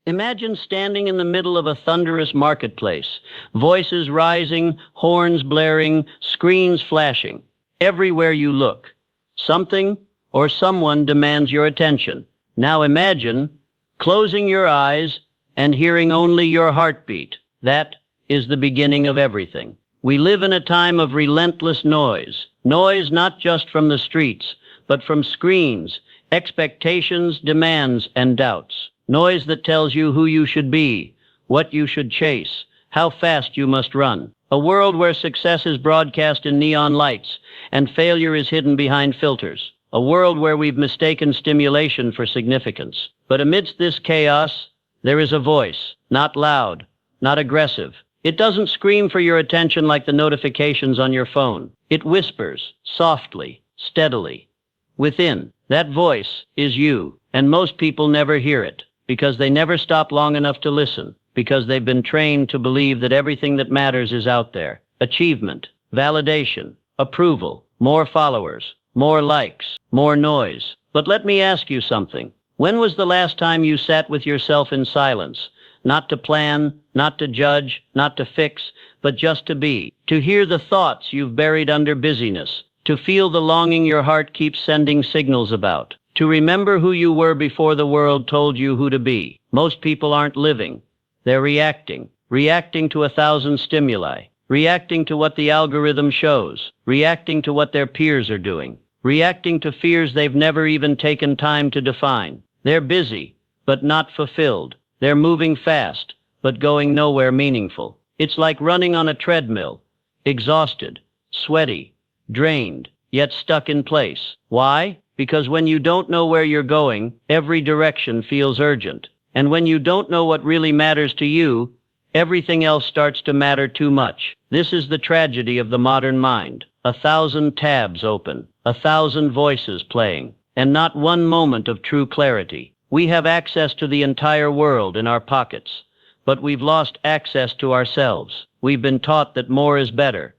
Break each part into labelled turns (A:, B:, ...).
A: Imagine standing in the middle of a thunderous marketplace, voices rising, horns blaring, screens flashing. Everywhere you look, something or someone demands your attention. Now imagine closing your eyes and hearing only your heartbeat. That is the beginning of everything. We live in a time of relentless noise. Noise not just from the streets, but from screens, expectations, demands, and doubts. Noise that tells you who you should be, what you should chase, how fast you must run. A world where success is broadcast in neon lights and failure is hidden behind filters. A world where we've mistaken stimulation for significance. But amidst this chaos, there is a voice, not loud, not aggressive. It doesn't scream for your attention like the notifications on your phone. It whispers, softly, steadily. Within, that voice is you, and most people never hear it, because they never stop long enough to listen, because they've been trained to believe that everything that matters is out there. Achievement, validation, approval, more followers, more likes, more noise. But let me ask you something. When was the last time you sat with yourself in silence? Not to plan, not to judge, not to fix, but just to be. To hear the thoughts you've buried under busyness. To feel the longing your heart keeps sending signals about. To remember who you were before the world told you who to be. Most people aren't living. They're reacting. Reacting to 1,000 stimuli. Reacting to what the algorithm shows. Reacting to what their peers are doing. Reacting to fears they've never even taken time to define. They're busy, but not fulfilled. They're moving fast, but going nowhere meaningful. It's like running on a treadmill. Exhausted, sweaty, drained, yet stuck in place. Why? Because when you don't know where you're going, every direction feels urgent. And when you don't know what really matters to you, everything else starts to matter too much. This is the tragedy of the modern mind. 1,000 tabs open, 1,000 voices playing, and not one moment of true clarity. We have access to the entire world in our pockets, but we've lost access to ourselves. We've been taught that more is better.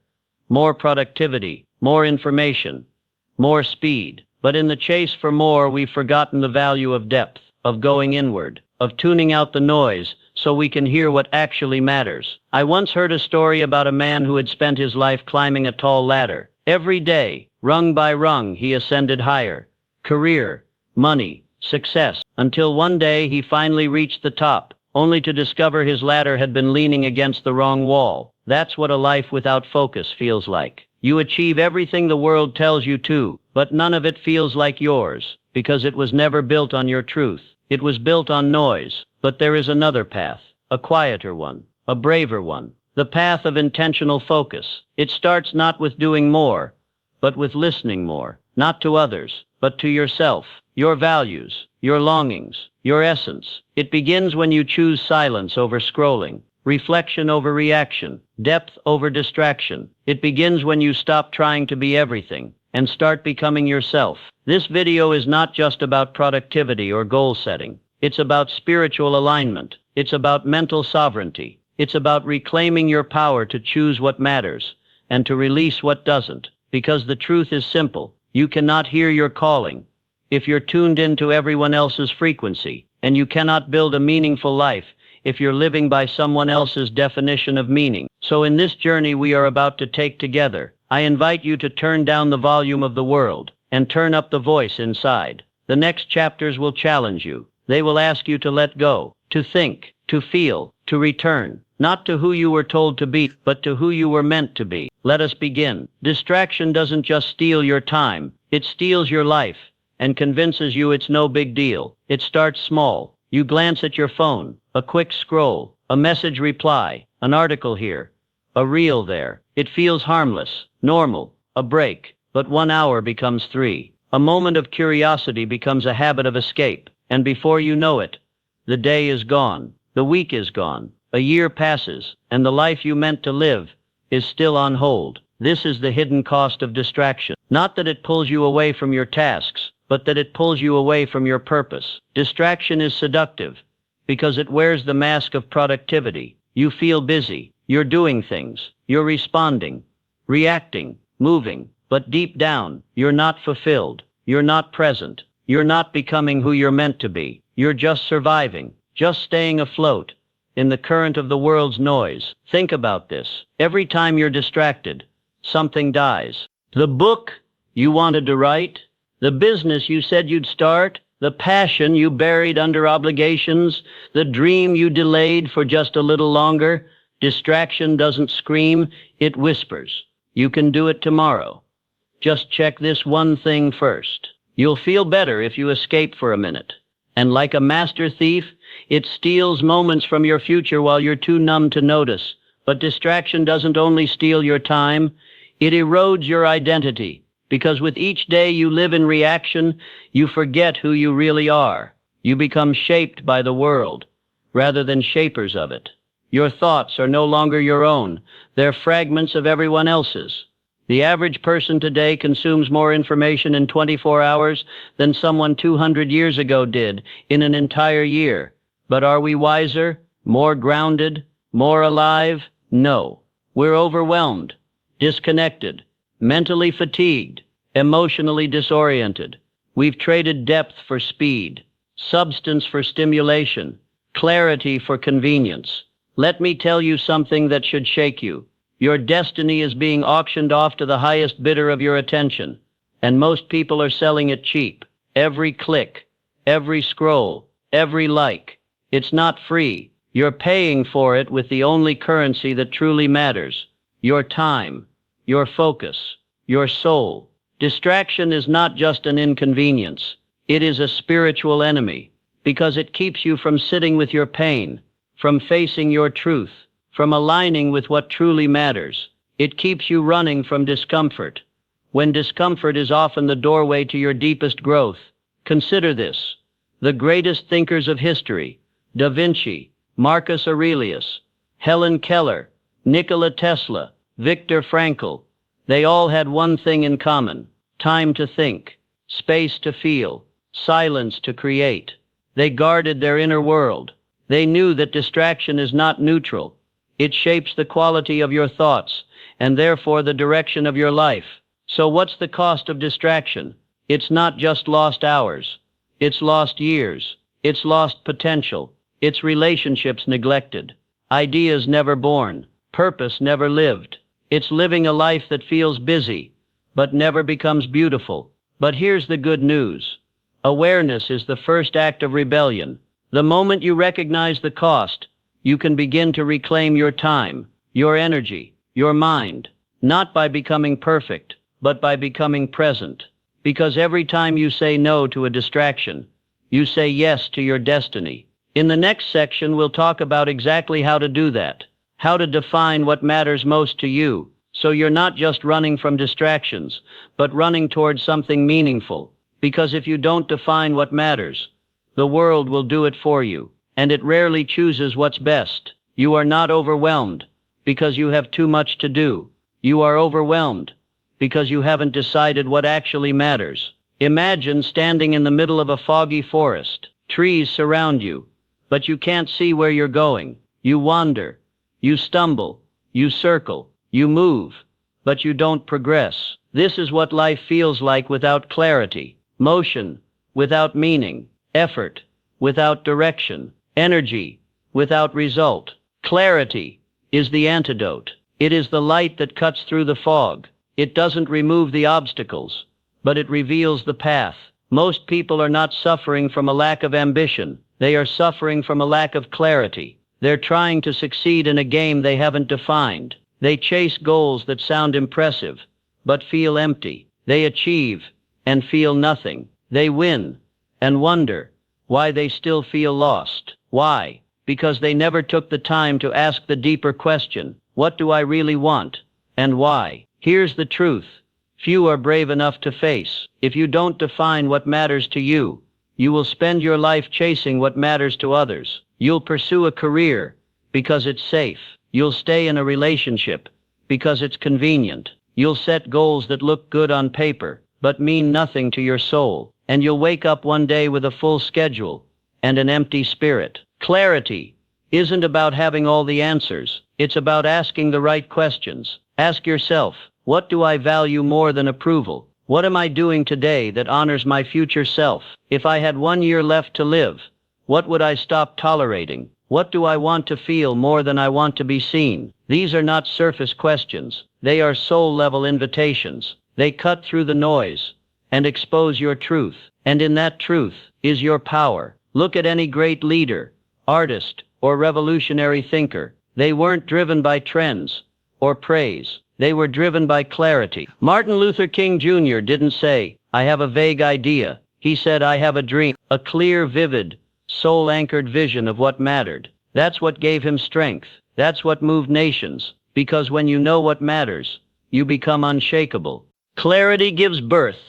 A: More productivity, more information, more speed. But in the chase for more, we've forgotten the value of depth, of going inward, of tuning out the noise so we can hear what actually matters. I once heard a story about a man who had spent his life climbing a tall ladder. Every day, rung by rung, he ascended higher. Career, money, success, until one day he finally reached the top, only to discover his ladder had been leaning against the wrong wall. That's what a life without focus feels like. You achieve everything the world tells you to, but none of it feels like yours, because it was never built on your truth. It was built on noise. But there is another path, a quieter one, a braver one, the path of intentional focus. It starts not with doing more, but with listening more, not to others, but to yourself, your values, your longings, your essence. It begins when you choose silence over scrolling, reflection over reaction, depth over distraction. It begins when you stop trying to be everything and start becoming yourself. This video is not just about productivity or goal setting. It's about spiritual alignment. It's about mental sovereignty. It's about reclaiming your power to choose what matters and to release what doesn't. Because the truth is simple. You cannot hear your calling if you're tuned into everyone else's frequency, and you cannot build a meaningful life if you're living by someone else's definition of meaning. So in this journey we are about to take together, I invite you to turn down the volume of the world and turn up the voice inside. The next chapters will challenge you. They will ask you to let go, to think, to feel, to return, not to who you were told to be, but to who you were meant to be. Let us begin. Distraction doesn't just steal your time, it steals your life and convinces you it's no big deal. It starts small. You glance at your phone, a quick scroll, a message reply, an article here, a reel there. It feels harmless, normal, a break, but 1 hour becomes 3. A moment of curiosity becomes a habit of escape. And before you know it, the day is gone, the week is gone, a year passes, and the life you meant to live is still on hold. This is the hidden cost of distraction. Not that it pulls you away from your tasks, but that it pulls you away from your purpose. Distraction is seductive because it wears the mask of productivity. You feel busy, you're doing things, you're responding, reacting, moving, but deep down, you're not fulfilled, you're not present. You're not becoming who you're meant to be. You're just surviving, just staying afloat in the current of the world's noise. Think about this. Every time you're distracted, something dies. The book you wanted to write, the business you said you'd start, the passion you buried under obligations, the dream you delayed for just a little longer. Distraction doesn't scream, it whispers. You can do it tomorrow. Just check this one thing first. You'll feel better if you escape for a minute. And like a master thief, it steals moments from your future while you're too numb to notice. But distraction doesn't only steal your time, it erodes your identity. Because with each day you live in reaction, you forget who you really are. You become shaped by the world, rather than shapers of it. Your thoughts are no longer your own. They're fragments of everyone else's. The average person today consumes more information in 24 hours than someone 200 years ago did in an entire year. But are we wiser, more grounded, more alive? No. We're overwhelmed, disconnected, mentally fatigued, emotionally disoriented. We've traded depth for speed, substance for stimulation, clarity for convenience. Let me tell you something that should shake you. Your destiny is being auctioned off to the highest bidder of your attention, and most people are selling it cheap. Every click, every scroll, every like. It's not free. You're paying for it with the only currency that truly matters: your time, your focus, your soul. Distraction is not just an inconvenience. It is a spiritual enemy, because it keeps you from sitting with your pain, from facing your truth, from aligning with what truly matters. It keeps you running from discomfort, when discomfort is often the doorway to your deepest growth. Consider this. The greatest thinkers of history, Da Vinci, Marcus Aurelius, Helen Keller, Nikola Tesla, Viktor Frankl, they all had one thing in common: time to think, space to feel, silence to create. They guarded their inner world. They knew that distraction is not neutral. It shapes the quality of your thoughts, and therefore the direction of your life. So what's the cost of distraction? It's not just lost hours. It's lost years. It's lost potential. It's relationships neglected. Ideas never born. Purpose never lived. It's living a life that feels busy, but never becomes beautiful. But here's the good news. Awareness is the first act of rebellion. The moment you recognize the cost, you can begin to reclaim your time, your energy, your mind, not by becoming perfect, but by becoming present. Because every time you say no to a distraction, you say yes to your destiny. In the next section, we'll talk about exactly how to do that, how to define what matters most to you, so you're not just running from distractions, but running towards something meaningful. Because if you don't define what matters, the world will do it for you. And it rarely chooses what's best. You are not overwhelmed because you have too much to do. You are overwhelmed because you haven't decided what actually matters. Imagine standing in the middle of a foggy forest. Trees surround you, but you can't see where you're going. You wander, you stumble, you circle, you move, but you don't progress. This is what life feels like without clarity, motion without meaning, effort without direction, energy without result. Clarity is the antidote. It is the light that cuts through the fog. It doesn't remove the obstacles, but it reveals the path. Most people are not suffering from a lack of ambition. They are suffering from a lack of clarity. They're trying to succeed in a game they haven't defined. They chase goals that sound impressive, but feel empty. They achieve and feel nothing. They win and wonder why they still feel lost. Why? Because they never took the time to ask the deeper question: what do I really want, and why? Here's the truth. Few are brave enough to face. If you don't define what matters to you, you will spend your life chasing what matters to others. You'll pursue a career because it's safe. You'll stay in a relationship because it's convenient. You'll set goals that look good on paper, but mean nothing to your soul. And you'll wake up one day with a full schedule and an empty spirit. Clarity isn't about having all the answers. It's about asking the right questions. Ask yourself, what do I value more than approval? What am I doing today that honors my future self? If I had 1 year left to live, What would I stop tolerating? What do I want to feel more than I want to be seen? These are not surface questions. They are soul-level invitations. They cut through the noise and expose your truth. And in that truth is your power. Look at any great leader, artist, or revolutionary thinker. They weren't driven by trends or praise. They were driven by clarity. Martin Luther King Jr. didn't say, "I have a vague idea." He said, "I have a dream," a clear, vivid, soul-anchored vision of what mattered. That's what gave him strength. That's what moved nations. Because when you know what matters, you become unshakable. Clarity gives birth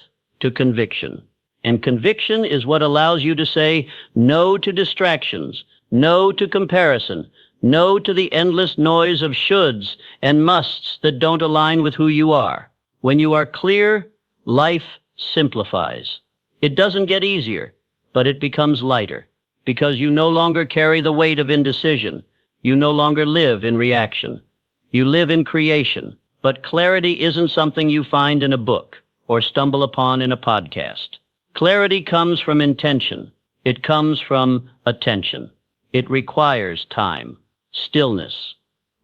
A: to conviction. And conviction is what allows you to say no to distractions, no to comparison, no to the endless noise of shoulds and musts that don't align with who you are. When you are clear, life simplifies. It doesn't get easier, but it becomes lighter, because you no longer carry the weight of indecision. You no longer live in reaction. You live in creation. But clarity isn't something you find in a book or stumble upon in a podcast. Clarity comes from intention. It comes from attention. It requires time, stillness,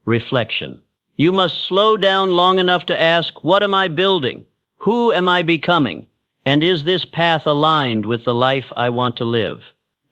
A: reflection. You must slow down long enough to ask, what am I building? Who am I becoming? And is this path aligned with the life I want to live?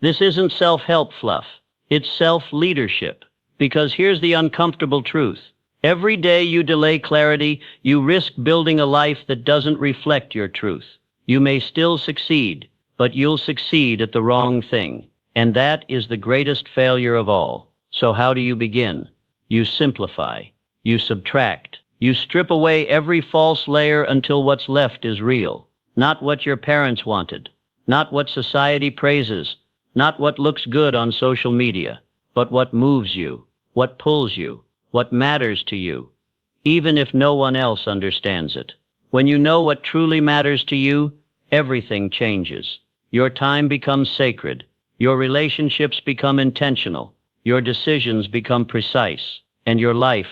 A: This isn't self-help fluff. It's self-leadership. Because here's the uncomfortable truth. Every day you delay clarity, you risk building a life that doesn't reflect your truth. You may still succeed, but you'll succeed at the wrong thing. And that is the greatest failure of all. So how do you begin? You simplify. You subtract. You strip away every false layer until what's left is real. Not what your parents wanted. Not what society praises. Not what looks good on social media. But what moves you. What pulls you. What matters to you, even if no one else understands it. When you know what truly matters to you, everything changes. Your time becomes sacred. Your relationships become intentional. Your decisions become precise. And your life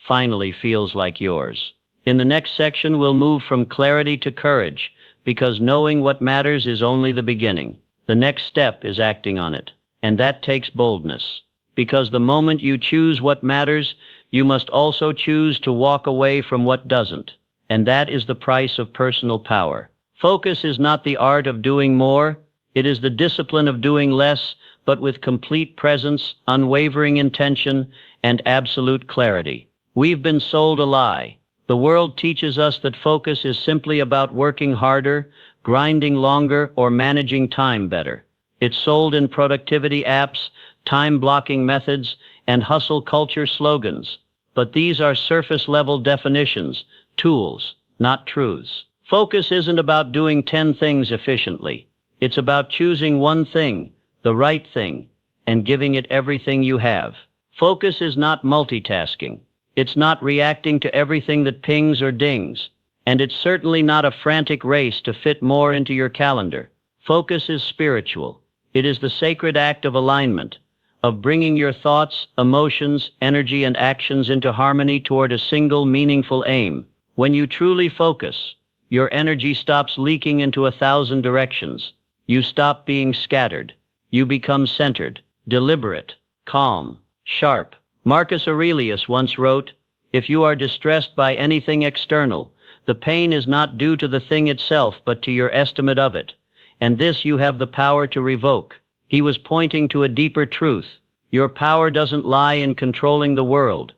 A: finally feels like yours. In the next section, we'll move from clarity to courage, because knowing what matters is only the beginning. The next step is acting on it. And that takes boldness. Because the moment you choose what matters, you must also choose to walk away from what doesn't. And that is the price of personal power. Focus is not the art of doing more. It is the discipline of doing less, but with complete presence, unwavering intention, and absolute clarity. We've been sold a lie. The world teaches us that focus is simply about working harder, grinding longer, or managing time better. It's sold in productivity apps, time-blocking methods, and hustle culture slogans. But these are surface-level definitions, tools, not truths. Focus isn't about doing 10 things efficiently. It's about choosing one thing, the right thing, and giving it everything you have. Focus is not multitasking. It's not reacting to everything that pings or dings. And it's certainly not a frantic race to fit more into your calendar. Focus is spiritual. It is the sacred act of alignment, of bringing your thoughts, emotions, energy, and actions into harmony toward a single meaningful aim. When you truly focus, your energy stops leaking into 1,000 directions. You stop being scattered. You become centered, deliberate, calm, sharp. Marcus Aurelius once wrote, "If you are distressed by anything external, the pain is not due to the thing itself, but to your estimate of it. And this you have the power to revoke." He was pointing to a deeper truth. Your power doesn't lie in controlling the world.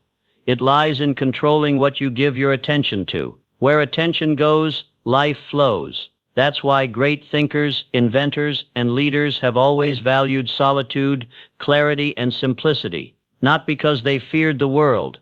A: It lies in controlling what you give your attention to. Where attention goes, life flows. That's why great thinkers, inventors, and leaders have always valued solitude, clarity, and simplicity, not because they feared the world,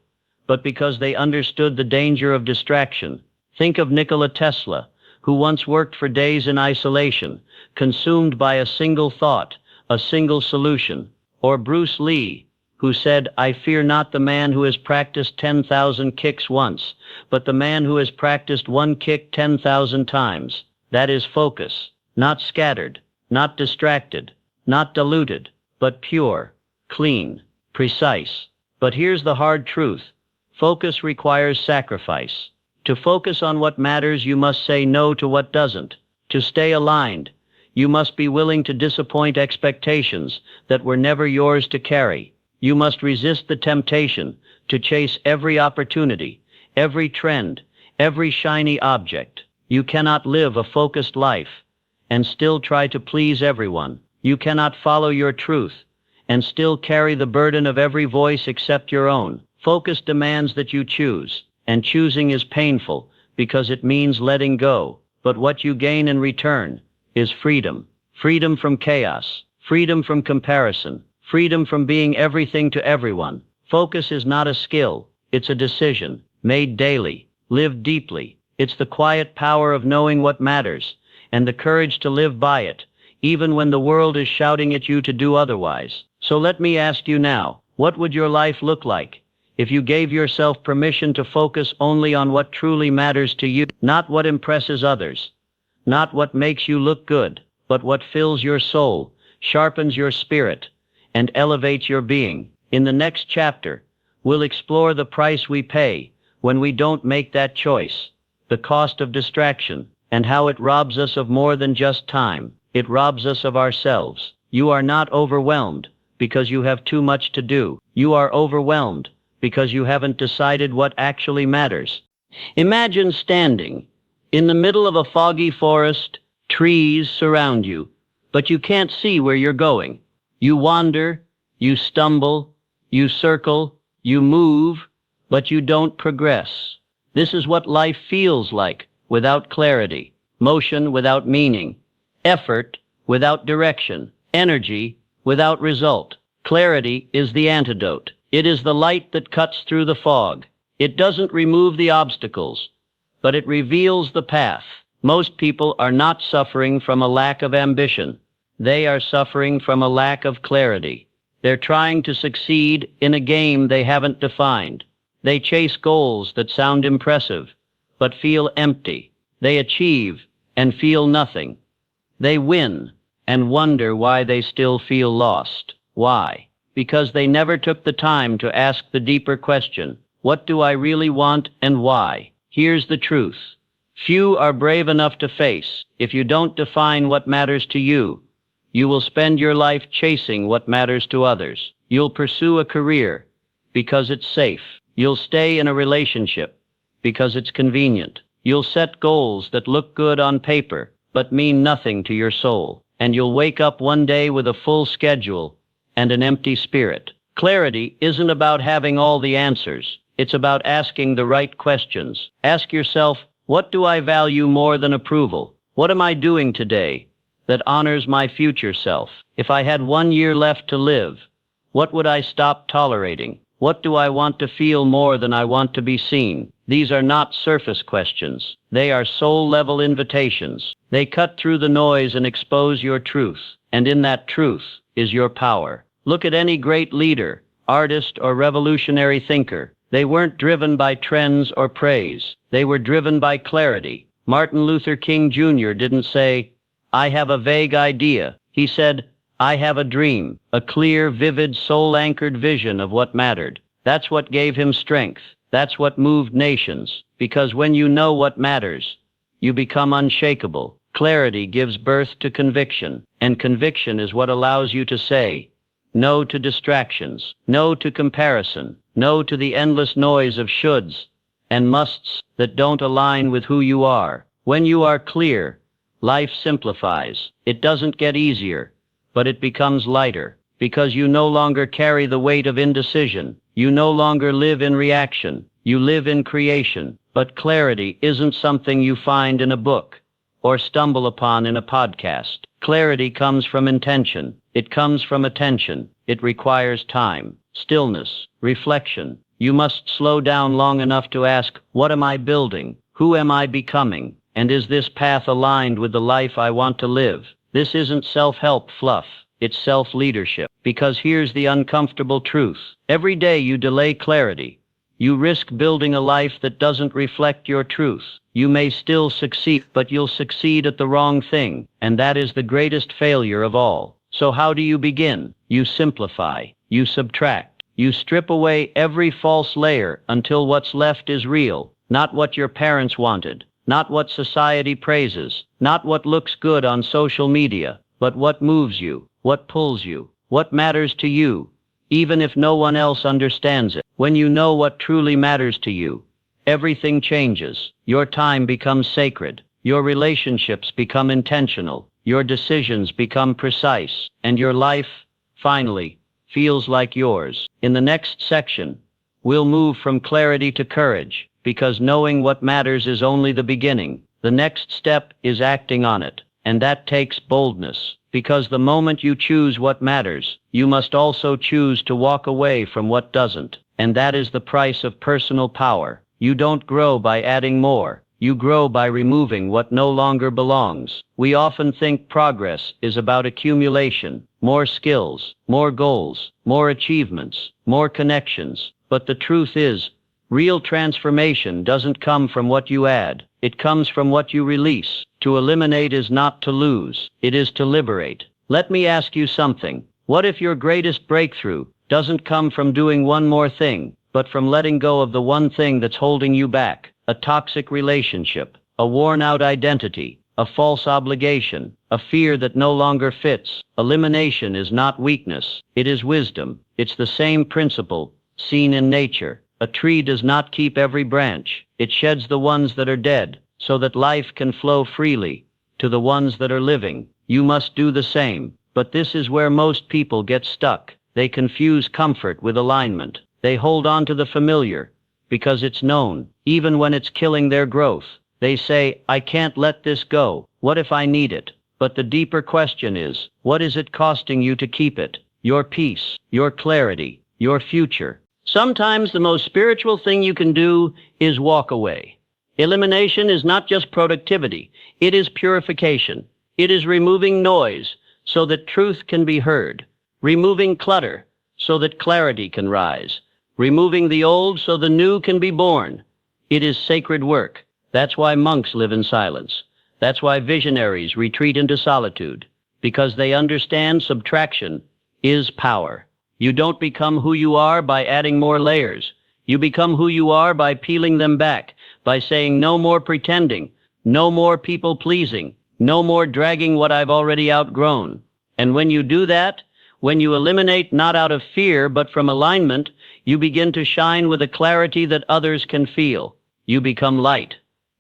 A: but because they understood the danger of distraction. Think of Nikola Tesla, who once worked for days in isolation, consumed by a single thought, a single solution. Or Bruce Lee, who said, "I fear not the man who has practiced 10,000 kicks once, but the man who has practiced one kick 10,000 times." That is focus, not scattered, not distracted, not diluted, but pure, clean, precise. But here's the hard truth. Focus requires sacrifice. To focus on what matters, you must say no to what doesn't. To stay aligned, You must be willing to disappoint expectations that were never yours to carry. You must resist the temptation to chase every opportunity, every trend, every shiny object. You cannot live a focused life and still try to please everyone. You cannot follow your truth and still carry the burden of every voice except your own. Focus demands that you choose, and choosing is painful because it means letting go. But what you gain in return is freedom. Freedom from chaos, freedom from comparison, freedom from being everything to everyone. Focus is not a skill, it's a decision, made daily, lived deeply. It's the quiet power of knowing what matters, and the courage to live by it, even when the world is shouting at you to do otherwise. So let me ask you now, what would your life look like if you gave yourself permission to focus only on what truly matters to you, not what impresses others, not what makes you look good, but what fills your soul, sharpens your spirit, and elevates your being? In the next chapter, we'll explore the price we pay when we don't make that choice, the cost of distraction, and how it robs us of more than just time. It robs us of ourselves. You are not overwhelmed because you have too much to do. You are overwhelmed because you haven't decided what actually matters. Imagine standing in the middle of a foggy forest. Trees surround you, but you can't see where you're going. You wander, you stumble, you circle, you move, but you don't progress. This is what life feels like without clarity, motion without meaning, effort without direction, energy without result. Clarity is the antidote. It is the light that cuts through the fog. It doesn't remove the obstacles, but it reveals the path. Most people are not suffering from a lack of ambition. They are suffering from a lack of clarity. They're trying to succeed in a game they haven't defined. They chase goals that sound impressive, but feel empty. They achieve and feel nothing. They win and wonder why they still feel lost. Why? Because they never took the time to ask the deeper question, what do I really want and why? Here's the truth. Few are brave enough to face, if you don't define what matters to you, you will spend your life chasing what matters to others. You'll pursue a career because it's safe. You'll stay in a relationship because it's convenient. You'll set goals that look good on paper but mean nothing to your soul. And you'll wake up one day with a full schedule and an empty spirit. Clarity isn't about having all the answers. It's about asking the right questions. Ask yourself, what do I value more than approval? What am I doing today that honors my future self? If I had 1 year left to live, what would I stop tolerating? What do I want to feel more than I want to be seen? These are not surface questions. They are soul-level invitations. They cut through the noise and expose your truth. And in that truth is your power. Look at any great leader, artist, or revolutionary thinker. They weren't driven by trends or praise. They were driven by clarity. Martin Luther King Jr. didn't say, I have a vague idea. He said, I have a dream, a clear, vivid, soul-anchored vision of what mattered. That's what gave him strength. That's what moved nations. Because when you know what matters, you become unshakable. Clarity gives birth to conviction, and conviction is what allows you to say no to distractions, no to comparison, no to the endless noise of shoulds and musts that don't align with who you are. When you are clear, life simplifies. It doesn't get easier, but it becomes lighter, because you no longer carry the weight of indecision. You no longer live in reaction. You live in creation. But clarity isn't something you find in a book or stumble upon in a podcast. Clarity comes from intention. It comes from attention. It requires time, stillness, reflection. You must slow down long enough to ask, what am I building? Who am I becoming? And is this path aligned with the life I want to live? This isn't self-help fluff. It's self-leadership. Because here's the uncomfortable truth. Every day you delay clarity, you risk building a life that doesn't reflect your truth. You may still succeed, but you'll succeed at the wrong thing, and that is the greatest failure of all. So how do you begin? You simplify, you subtract, you strip away every false layer until what's left is real, not what your parents wanted, not what society praises, not what looks good on social media, but what moves you, what pulls you, what matters to you, even if no one else understands it. When you know what truly matters to you, everything changes. Your time becomes sacred. Your relationships become intentional. Your decisions become precise. And your life, finally, feels like yours. In the next section, we'll move from clarity to courage, because knowing what matters is only the beginning. The next step is acting on it, and that takes boldness, because the moment you choose what matters, you must also choose to walk away from what doesn't, and that is the price of personal power. You don't grow by adding more. You grow by removing what no longer belongs. We often think progress is about accumulation, more skills, more goals, more achievements, more connections. But the truth is, real transformation doesn't come from what you add. It comes from what you release. To eliminate is not to lose. It is to liberate. Let me ask you something. What if your greatest breakthrough doesn't come from doing one more thing, but from letting go of the one thing that's holding you back? A toxic relationship, a worn-out identity, a false obligation, a fear that no longer fits. Elimination is not weakness. It is wisdom. It's the same principle seen in nature. A tree does not keep every branch. It sheds the ones that are dead, so that life can flow freely to the ones that are living. You must do the same. But this is where most people get stuck. They confuse comfort with alignment. They hold on to the familiar because it's known, even when it's killing their growth. They say, I can't let this go. What if I need it? But the deeper question is, what is it costing you to keep it? Your peace, your clarity, your future. Sometimes the most spiritual thing you can do is walk away. Elimination is not just productivity. It is purification. It is removing noise so that truth can be heard. Removing clutter so that clarity can rise. Removing the old so the new can be born. It is sacred work. That's why monks live in silence. That's why visionaries retreat into solitude, because they understand subtraction is power. You don't become who you are by adding more layers. You become who you are by peeling them back, by saying no more pretending, no more people pleasing, no more dragging what I've already outgrown. And when you do that, when you eliminate not out of fear but from alignment, you begin to shine with a clarity that others can feel. You become light.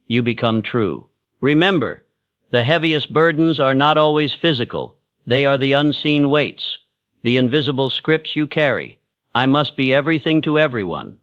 A: You become true. Remember, the heaviest burdens are not always physical. They are the unseen weights, the invisible scripts you carry. I must be everything to everyone.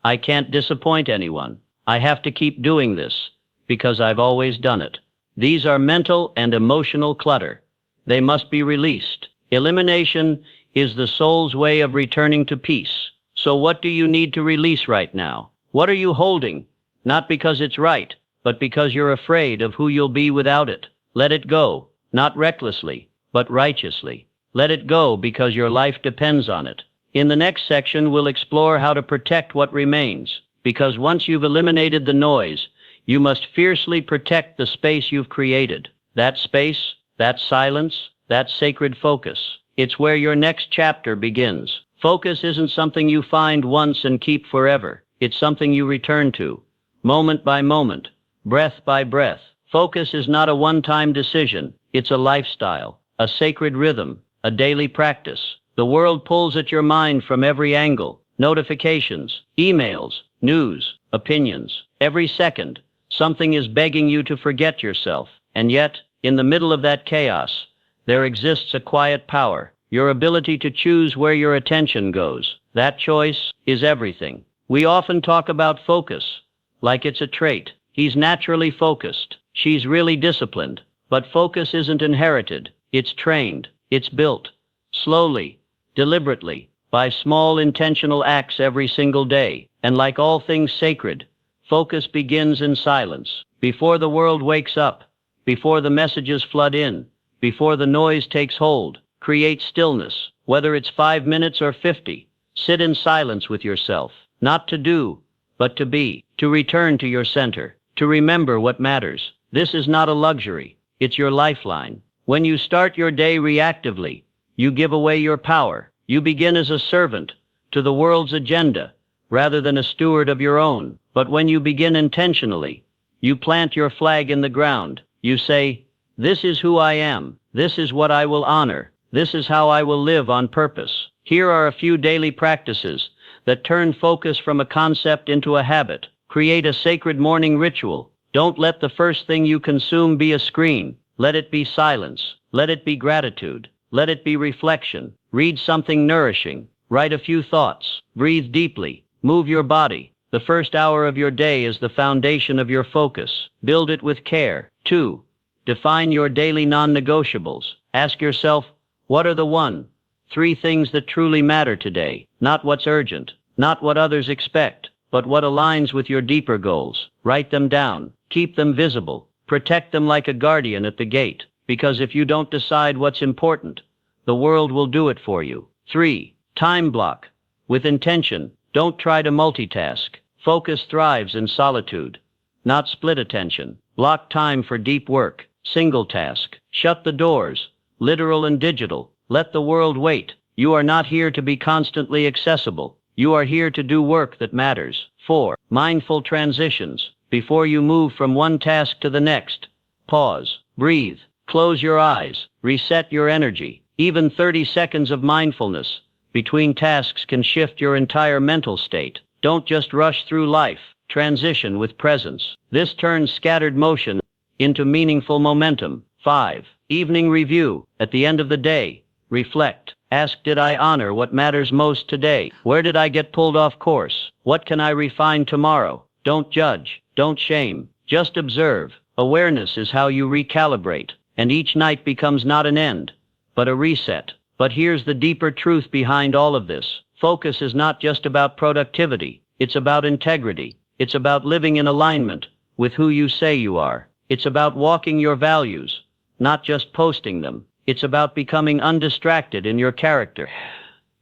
A: I can't disappoint anyone. I have to keep doing this because I've always done it. These are mental and emotional clutter. They must be released. Elimination is the soul's way of returning to peace. So what do you need to release right now? What are you holding? Not because it's right, but because you're afraid of who you'll be without it. Let it go, not recklessly, but righteously. Let it go because your life depends on it. In the next section, we'll explore how to protect what remains, because once you've eliminated the noise, you must fiercely protect the space you've created. That space, that silence, that sacred focus. It's where your next chapter begins. Focus isn't something you find once and keep forever. It's something you return to, moment by moment, breath by breath. Focus is not a one-time decision. It's a lifestyle, a sacred rhythm, a daily practice. The world pulls at your mind from every angle. Notifications, emails, news, opinions. Every second, something is begging you to forget yourself. And yet, in the middle of that chaos, there exists a quiet power. Your ability to choose where your attention goes. That choice is everything. We often talk about focus like it's a trait. He's naturally focused. She's really disciplined. But focus isn't inherited. It's trained. It's built. Slowly, deliberately, by small intentional acts every single day. And like all things sacred, focus begins in silence. Before the world wakes up, before the messages flood in, before the noise takes hold, create stillness, whether it's 5 minutes or 50. Sit in silence with yourself, not to do, but to be, to return to your center, to remember what matters. This is not a luxury. It's your lifeline. When you start your day reactively, you give away your power. You begin as a servant to the world's agenda rather than a steward of your own. But when you begin intentionally, You plant your flag in the ground. You say, "This is who I am. This is what I will honor. This is how I will live on purpose." Here are a few daily practices that turn focus from a concept into a habit. Create a sacred morning ritual. Don't let the first thing you consume be a screen. Let it be silence. Let it be gratitude. Let it be reflection. Read something nourishing. Write a few thoughts. Breathe deeply. Move your body. The first hour of your day is the foundation of your focus. Build it with care. 2. Define your daily non-negotiables. Ask yourself, what are the 3 things that truly matter today? Not what's urgent, not what others expect, but what aligns with your deeper goals. Write them down. Keep them visible. Protect them like a guardian at the gate, because if you don't decide what's important, the world will do it for you. 3. Time block. With intention. Don't try to multitask. Focus thrives in solitude, not split attention. Block time for deep work. Single task. Shut the doors, literal and digital. Let the world wait. You are not here to be constantly accessible. You are here to do work that matters. 4. Mindful transitions. Before you move from one task to the next, pause, breathe, close your eyes, reset your energy. Even 30 seconds of mindfulness between tasks can shift your entire mental state. Don't just rush through life. Transition with presence. This turns scattered motion into meaningful momentum. 5. Evening review. At the end of the day, reflect. Ask, did I honor what matters most today? Where did I get pulled off course? What can I refine tomorrow? Don't judge. Don't shame. Just observe. Awareness is how you recalibrate, and each night becomes not an end, but a reset. But here's the deeper truth behind all of this. Focus is not just about productivity. It's about integrity. It's about living in alignment with who you say you are. It's about walking your values, not just posting them. It's about becoming undistracted in your character,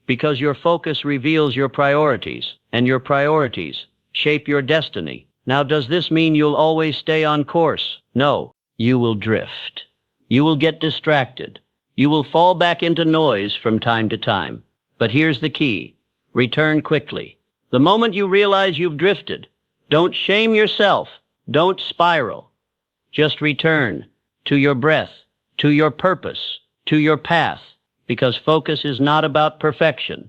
A: because your focus reveals your priorities, and your priorities shape your destiny. Now, does this mean you'll always stay on course? No. You will drift. You will get distracted. You will fall back into noise from time to time. But here's the key. Return quickly. The moment you realize you've drifted, don't shame yourself. Don't spiral. Just return to your breath, to your purpose, to your path, because focus is not about perfection.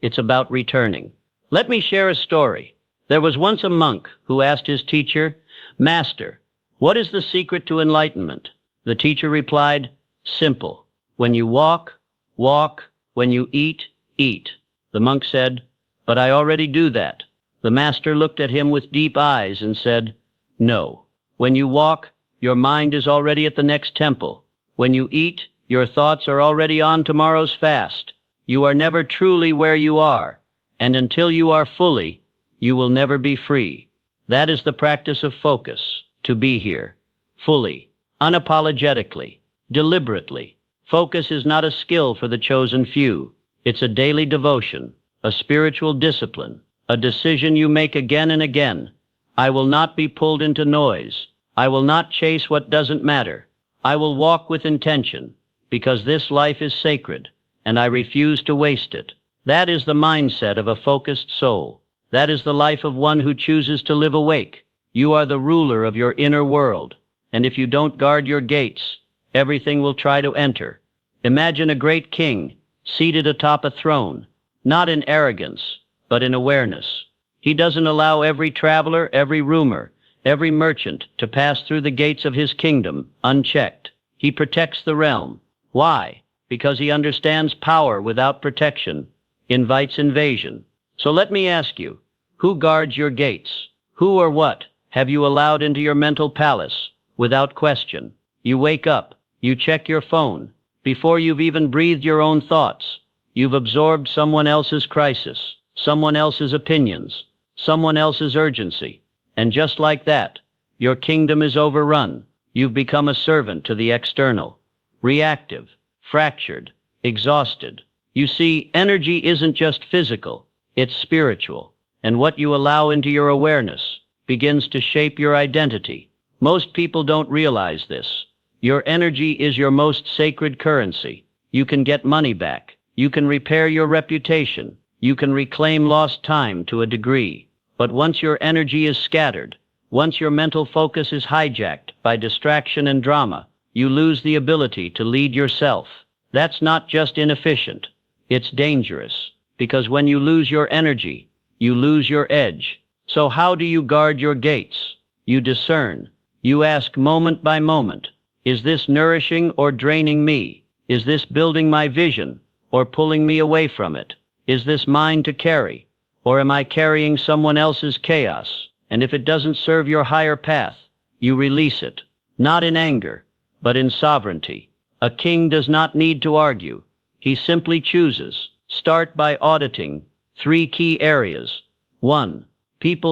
A: It's about returning. Let me share a story. There was once a monk who asked his teacher, "Master, what is the secret to enlightenment?" The teacher replied, "Simple. When you walk, walk. When you eat, eat." The monk said, "But I already do that." The master looked at him with deep eyes and said, "No. When you walk, your mind is already at the next temple. When you eat, your thoughts are already on tomorrow's fast. You are never truly where you are, and until you are fully, you will never be free." That is the practice of focus, to be here, fully, unapologetically, deliberately. Focus is not a skill for the chosen few. It's a daily devotion, a spiritual discipline, a decision you make again and again. I will not be pulled into noise. I will not chase what doesn't matter. I will walk with intention, because this life is sacred, and I refuse to waste it. That is the mindset of a focused soul. That is the life of one who chooses to live awake. You are the ruler of your inner world, and if you don't guard your gates, everything will try to enter. Imagine a great king seated atop a throne, not in arrogance, but in awareness. He doesn't allow every traveler, every rumor, every merchant to pass through the gates of his kingdom unchecked. He protects the realm. Why? Because he understands power without protection invites invasion. So let me ask you, who guards your gates? Who or what have you allowed into your mental palace without question? You wake up, you check your phone. Before you've even breathed your own thoughts, you've absorbed someone else's crisis, someone else's opinions, someone else's urgency. And just like that, your kingdom is overrun. You've become a servant to the external, reactive, fractured, exhausted. You see, energy isn't just physical. It's spiritual, and what you allow into your awareness begins to shape your identity. Most people don't realize this. Your energy is your most sacred currency. You can get money back. You can repair your reputation. You can reclaim lost time to a degree. But once your energy is scattered, Once your mental focus is hijacked by distraction and drama, you lose the ability to lead yourself. That's not just inefficient, it's dangerous. Because when you lose your energy, you lose your edge. So how do you guard your gates? You discern. You ask moment by moment, is this nourishing or draining me? Is this building my vision or pulling me away from it? Is this mine to carry, or am I carrying someone else's chaos? And if it doesn't serve your higher path, you release it, not in anger, but in sovereignty. A king does not need to argue. He simply chooses. Start by auditing 3 key areas. 1.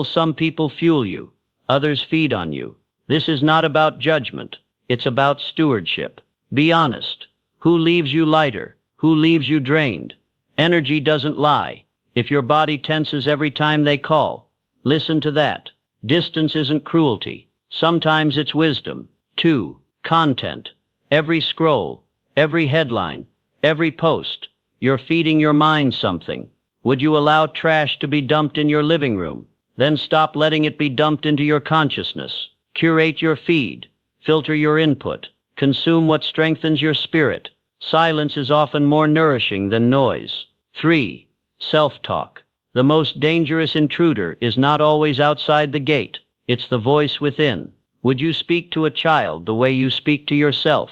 A: Some people fuel you, others feed on you. This is not about judgment, it's about stewardship. Be honest. Who leaves you lighter? Who leaves you drained? Energy doesn't lie. If your body tenses every time they call, listen to that. Distance isn't cruelty. Sometimes it's wisdom. 2. Content. Every scroll, every headline, every post, you're feeding your mind something. Would you allow trash to be dumped in your living room? Then stop letting it be dumped into your consciousness. Curate your feed. Filter your input. Consume what strengthens your spirit. Silence is often more nourishing than noise. 3. Self-talk. The most dangerous intruder is not always outside the gate. It's the voice within. Would you speak to a child the way you speak to yourself?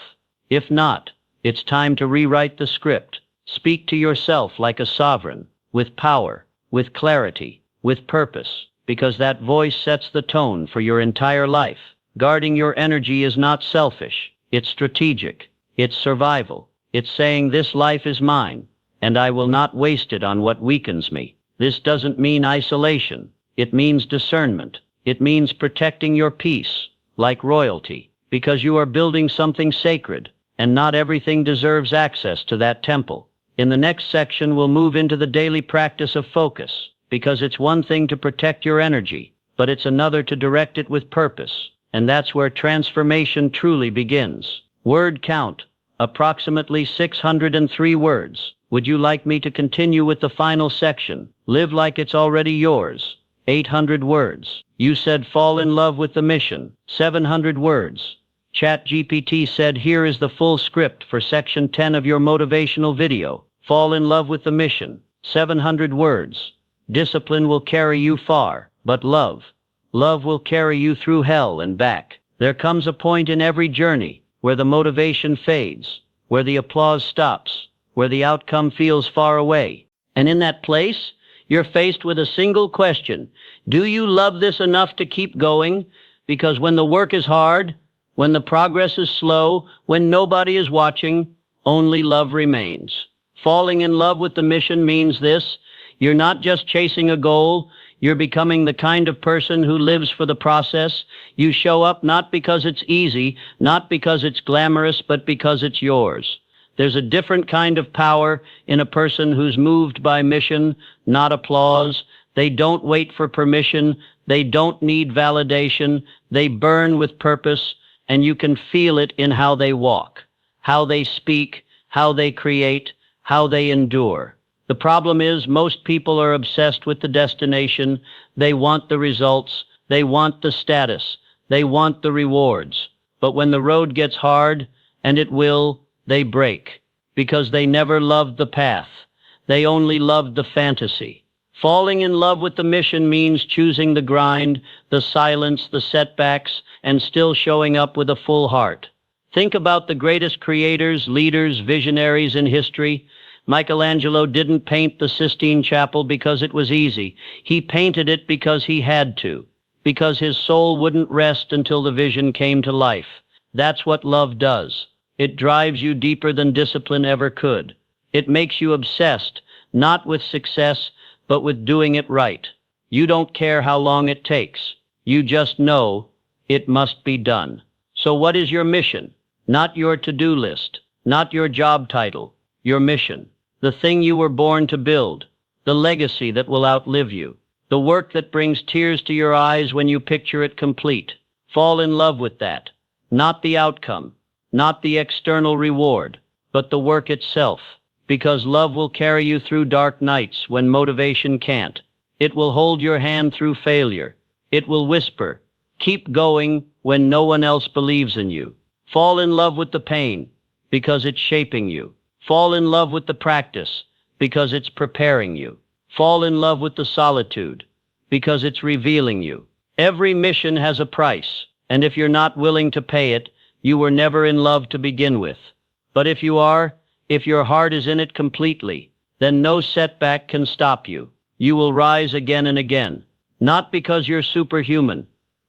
A: If not, it's time to rewrite the script. Speak to yourself like a sovereign, with power, with clarity, with purpose, because that voice sets the tone for your entire life. Guarding your energy is not selfish. It's strategic. It's survival. It's saying this life is mine, and I will not waste it on what weakens me. This doesn't mean isolation. It means discernment. It means protecting your peace, like royalty, because you are building something sacred, and not everything deserves access to that temple. In the next section, we'll move into the daily practice of focus, because it's one thing to protect your energy, but it's another to direct it with purpose, and that's where transformation truly begins. Word count, approximately 603 words. Would you like me to continue with the final section? Live like it's already yours. 800 words. You said fall in love with the mission. 700 words. ChatGPT said here is the full script for section 10 of your motivational video. Fall in love with the mission. 700 words. Discipline will carry you far, but love will carry you through hell and back. There comes a point in every journey where the motivation fades, where the applause stops, where the outcome feels far away. And in that place, you're faced with a single question. Do you love this enough to keep going? Because when the work is hard, when the progress is slow, when nobody is watching, only love remains. Falling in love with the mission means this: you're not just chasing a goal, you're becoming the kind of person who lives for the process. You show up not because it's easy, not because it's glamorous, but because it's yours. There's a different kind of power in a person who's moved by mission, not applause. They don't wait for permission. They don't need validation. They burn with purpose, and you can feel it in how they walk, how they speak, how they create, how they endure. The problem is most people are obsessed with the destination. They want the results. They want the status. They want the rewards. But when the road gets hard, and it will, they break, because they never loved the path. They only loved the fantasy. Falling in love with the mission means choosing the grind, the silence, the setbacks, and still showing up with a full heart. Think about the greatest creators, leaders, visionaries in history. Michelangelo didn't paint the Sistine Chapel because it was easy. He painted it because he had to, because his soul wouldn't rest until the vision came to life. That's what love does. It drives you deeper than discipline ever could. It makes you obsessed, not with success, but with doing it right. You don't care how long it takes. You just know it must be done. So what is your mission? Not your to-do list, not your job title, your mission. The thing you were born to build, the legacy that will outlive you, the work that brings tears to your eyes when you picture it complete. Fall in love with that. Not the outcome, not the external reward, but the work itself. Because love will carry you through dark nights when motivation can't. It will hold your hand through failure. It will whisper, Keep going when no one else believes in you. Fall in love with the pain because it's shaping you. Fall in love with the practice because it's preparing you. Fall in love with the solitude because it's revealing you. Every mission has a price, and if you're not willing to pay it, you were never in love to begin with. But if you are, if your heart is in it completely, then no setback can stop you. You will rise again and again, not because you're superhuman,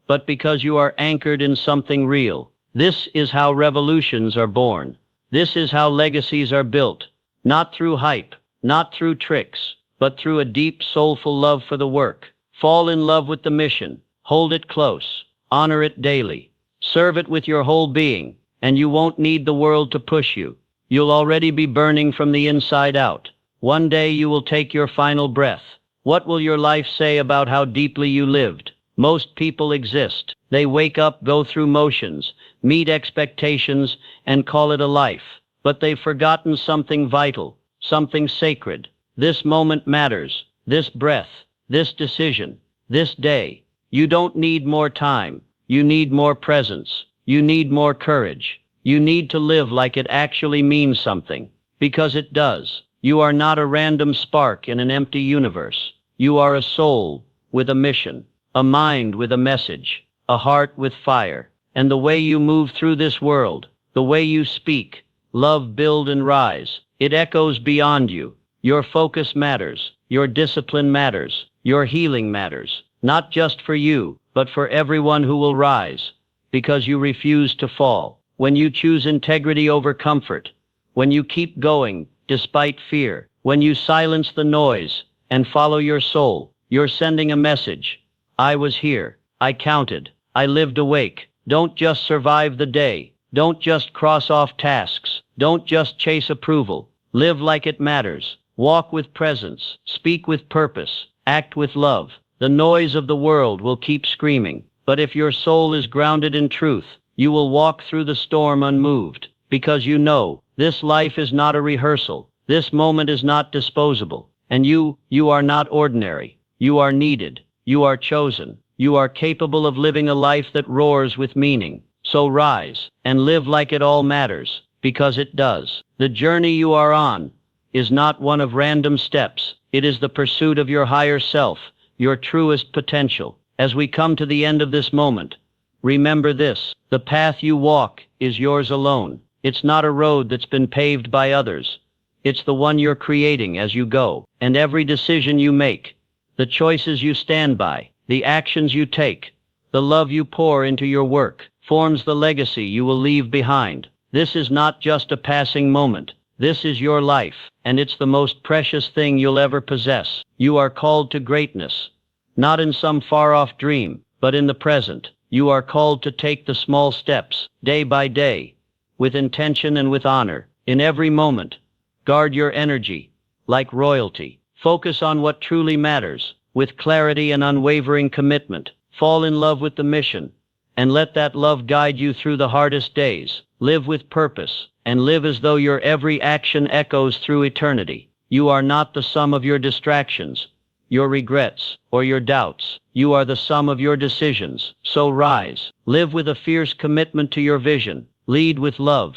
A: but because you are anchored in something real. This is how revolutions are born. This is how legacies are built, not through hype, not through tricks, but through a deep, soulful love for the work. Fall in love with the mission. Hold it close. Honor it daily. Serve it with your whole being, and you won't need the world to push you. You'll already be burning from the inside out. One day you will take your final breath. What will your life say about how deeply you lived? Most people exist. They wake up, go through motions, meet expectations, and call it a life. But they've forgotten something vital, something sacred. This moment matters. This breath, this decision, this day. You don't need more time. You need more presence. You need more courage. You need to live like it actually means something. Because it does. You are not a random spark in an empty universe. You are a soul with a mission, a mind with a message, a heart with fire. And the way you move through this world, the way you speak, love, build, and rise, it echoes beyond you. Your focus matters. Your discipline matters. Your healing matters. Not just for you, but for everyone who will rise. Because you refuse to fall. When you choose integrity over comfort. When you keep going despite fear. When you silence the noise and follow your soul, you're sending a message. I was here. I counted. I lived awake. Don't just survive the day. Don't just cross off tasks. Don't just chase approval. Live like it matters. Walk with presence. Speak with purpose. Act with love. The noise of the world will keep screaming. But if your soul is grounded in truth, you will walk through the storm unmoved. Because you know, this life is not a rehearsal. This moment is not disposable. And you are not ordinary. You are needed. You are chosen. You are capable of living a life that roars with meaning. So rise and live like it all matters, because it does. The journey you are on is not one of random steps. It is the pursuit of your higher self, your truest potential. As we come to the end of this moment, remember this: the path you walk is yours alone. It's not a road that's been paved by others. It's the one you're creating as you go. And every decision you make, the choices you stand by, the actions you take, the love you pour into your work, forms the legacy you will leave behind. This is not just a passing moment. This is your life, and it's the most precious thing you'll ever possess. You are called to greatness, not in some far-off dream, but in the present. You are called to take the small steps, day by day, with intention and with honor. In every moment, guard your energy, like royalty. Focus on what truly matters, with clarity and unwavering commitment. Fall in love with the mission, and let that love guide you through the hardest days. Live with purpose, and live as though your every action echoes through eternity. You are not the sum of your distractions, your regrets, or your doubts. You are the sum of your decisions. So rise. Live with a fierce commitment to your vision. Lead with love,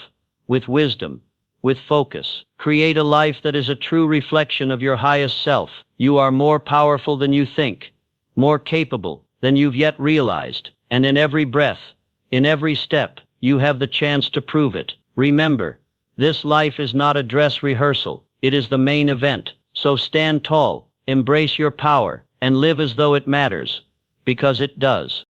A: with wisdom, with focus. Create a life that is a true reflection of your highest self. You are more powerful than you think, more capable than you've yet realized. And in every breath, in every step, you have the chance to prove it. Remember, this life is not a dress rehearsal. It is the main event. So stand tall, embrace your power, and live as though it matters, because it does.